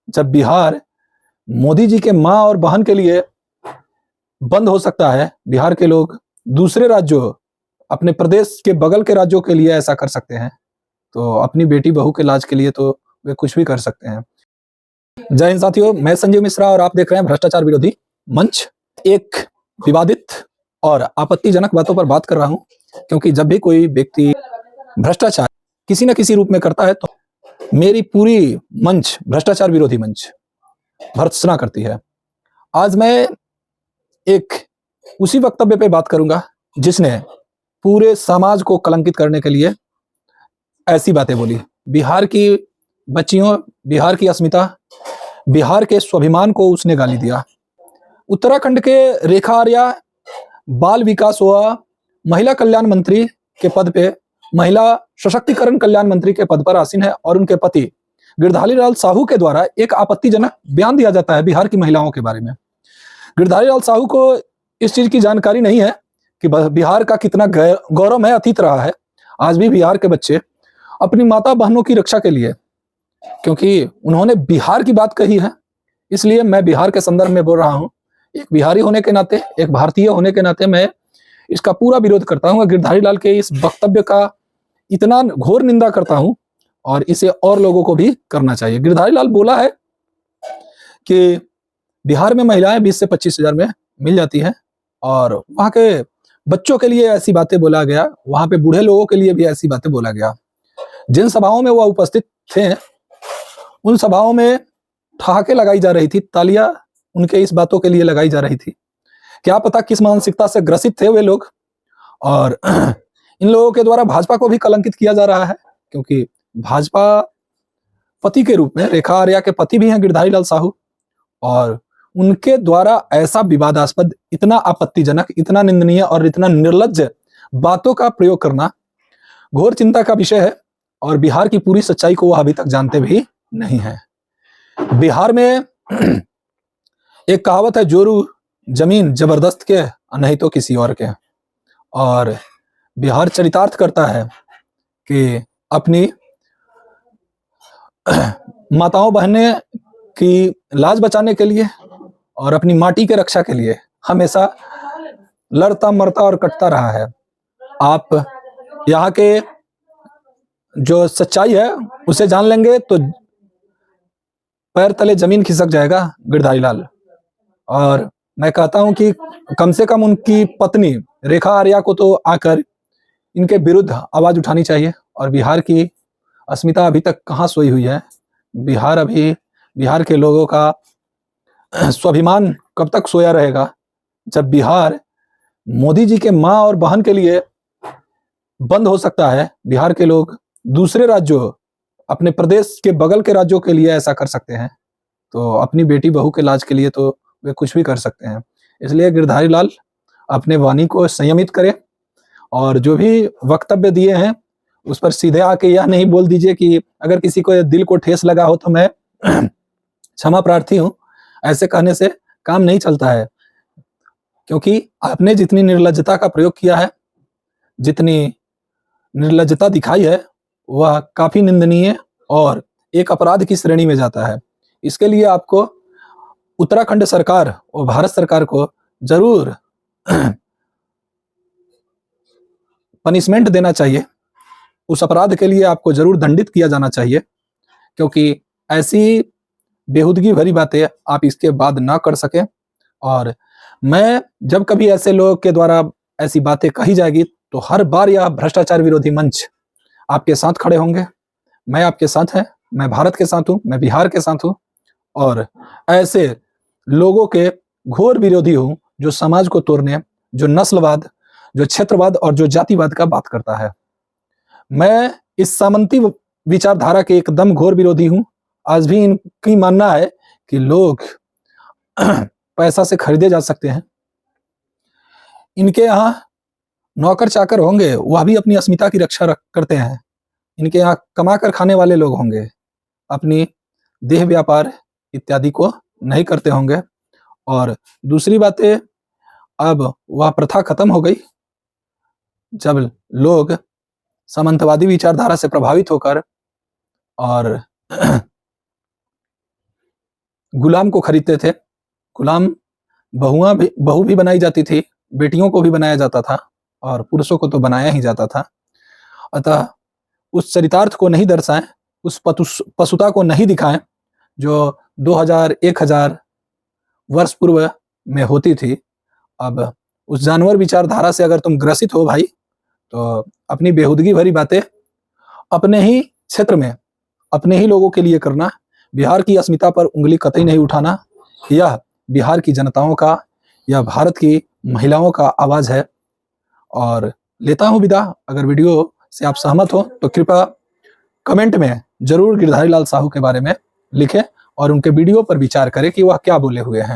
जब बिहार मोदी जी के माँ और बहन के लिए बंद हो सकता है, बिहार के लोग दूसरे राज्यों, अपने प्रदेश के बगल के राज्यों के लिए ऐसा कर सकते हैं, तो अपनी बेटी बहू के लाज के लिए तो वे कुछ भी कर सकते हैं। जय हिंद साथियों, मैं संजीव मिश्रा और आप देख रहे हैं भ्रष्टाचार विरोधी मंच। एक विवादित और आपत्तिजनक बातों पर बात कर रहा हूं, क्योंकि जब भी कोई व्यक्ति भ्रष्टाचार किसी न किसी रूप में करता है तो मेरी पूरी मंच, भ्रष्टाचार विरोधी मंच, भर्त्सना करती है। आज मैं एक उसी वक्तव्य पे बात करूंगा जिसने पूरे समाज को कलंकित करने के लिए ऐसी बातें बोली। बिहार की बच्चियों, बिहार की अस्मिता, बिहार के स्वाभिमान को उसने गाली दिया। उत्तराखंड के रेखा आर्या बाल विकास व महिला कल्याण मंत्री के पद पे, महिला सशक्तिकरण कल्याण मंत्री के पद पर आसीन है और उनके पति गिरधारी लाल साहू के द्वारा एक आपत्तिजनक बयान दिया जाता है बिहार की महिलाओं के बारे में। गिरधारी लाल साहू को इस चीज की जानकारी नहीं है कि बिहार का कितना गौरवमय अतीत रहा है। आज भी बिहार के बच्चे अपनी माता बहनों की रक्षा के लिए, क्योंकि उन्होंने बिहार की बात कही है, इसलिए मैं बिहार के संदर्भ में बोल रहा हूं। एक बिहारी होने के नाते, एक भारतीय होने के नाते मैं इसका पूरा विरोध करता हूं। गिरधारी लाल के इस वक्तव्य का इतना घोर निंदा करता हूं और इसे और लोगों को भी करना चाहिए। गिरधारी लाल बोला है कि बिहार में महिलाएं 20 से 25 हजार में मिल जाती हैं और वहां के बच्चों के लिए ऐसी बातें बोला गया, वहां पे बूढ़े लोगों के लिए भी ऐसी बातें बोला गया। जिन सभाओं में वह उपस्थित थे, उन सभाओं में ठहाके लगाई जा रही थी, तालियां उनके इस बातों के लिए लगाई जा रही थी। क्या पता किस मानसिकता से ग्रसित थे वे लोग। और इन लोगों के द्वारा भाजपा को भी कलंकित किया जा रहा है, क्योंकि भाजपा पति के रूप में, रेखा आर्या के पति भी हैं गिरधारी लाल साहू, और उनके द्वारा ऐसा विवादास्पद, इतना आपत्तिजनक, इतना निंदनीय और इतना निर्लज्ज बातों का प्रयोग करना घोर चिंता का विषय है। और बिहार की पूरी सच्चाई को वह अभी तक जानते भी नहीं है। बिहार में एक कहावत है, जोरू जमीन जबरदस्त के नहीं तो किसी और के। और बिहार चरितार्थ करता है कि अपनी माताओं बहने की लाज बचाने के लिए और अपनी माटी के रक्षा के लिए हमेशा लड़ता मरता और कटता रहा है। आप यहाँ के जो सच्चाई है उसे जान लेंगे तो पैर तले जमीन खिसक जाएगा गिरधारी लाल। और मैं कहता हूं कि कम से कम उनकी पत्नी रेखा आर्या को तो आकर इनके विरुद्ध आवाज उठानी चाहिए। और बिहार की अस्मिता अभी तक कहाँ सोई हुई है? बिहार के लोगों का स्वाभिमान कब तक सोया रहेगा, जब बिहार मोदी जी के माँ और बहन के लिए बंद हो सकता है? बिहार के लोग दूसरे राज्यों, अपने प्रदेश के बगल के राज्यों के लिए ऐसा कर सकते हैं, तो अपनी बेटी बहू के लाज के लिए तो वे कुछ भी कर सकते हैं। इसलिए गिरधारी लाल अपने वाणी को संयमित करें और जो भी वक्तव्य दिए हैं उस पर सीधे आके यह नहीं बोल दीजिए कि अगर किसी को दिल को ठेस लगा हो तो मैं क्षमा प्रार्थी हूं। ऐसे कहने से काम नहीं चलता है, क्योंकि आपने जितनी निर्लज्जता का प्रयोग किया है, जितनी निर्लज्जता दिखाई है, वह काफी निंदनीय और एक अपराध की श्रेणी में जाता है। इसके लिए आपको उत्तराखंड सरकार और भारत सरकार को जरूर पनिशमेंट देना चाहिए। उस अपराध के लिए आपको जरूर दंडित किया जाना चाहिए, क्योंकि ऐसी बेहूदगी भरी बातें आप इसके बाद ना कर सके। और मैं जब कभी ऐसे लोगों के द्वारा ऐसी बातें कही जाएगी तो हर बार यह भ्रष्टाचार विरोधी मंच आपके साथ खड़े होंगे। मैं आपके साथ है, मैं भारत के साथ हूं, मैं बिहार के साथ हूं और ऐसे लोगों के घोर विरोधी हूं जो समाज को तोड़ने, जो नस्लवाद, जो क्षेत्रवाद और जो जातिवाद का बात करता है। मैं इस सामंती विचारधारा के एकदम घोर विरोधी हूं। आज भी इनकी मानना है कि लोग पैसा से खरीदे जा सकते हैं। इनके यहाँ नौकर चाकर होंगे, वह भी अपनी अस्मिता की रक्षा करते हैं। इनके यहाँ कमा कर खाने वाले लोग होंगे, अपनी देह व्यापार इत्यादि को नहीं करते होंगे। और दूसरी बातें, अब वह प्रथा खत्म हो गई जब लोग सामंतवादी विचारधारा से प्रभावित होकर और गुलाम को खरीदते थे। गुलाम बहू भी बनाई जाती थी, बेटियों को भी बनाया जाता था और पुरुषों को तो बनाया ही जाता था। अतः उस चरितार्थ को नहीं दर्शाएं, उस पशुता को नहीं दिखाएं जो 2000-1000 वर्ष पूर्व में होती थी। अब उस जानवर विचारधारा से अगर तुम ग्रसित हो भाई, तो अपनी बेहुदगी भरी बातें अपने ही क्षेत्र में अपने ही लोगों के लिए करना। बिहार की अस्मिता पर उंगली कतई नहीं उठाना। यह बिहार की जनताओं का, यह भारत की महिलाओं का आवाज है। और लेता हूं विदा। अगर वीडियो से आप सहमत हो तो कृपया कमेंट में जरूर गिरधारी लाल साहू के बारे में लिखें और उनके वीडियो पर विचार करें कि वह क्या बोले हुए हैं।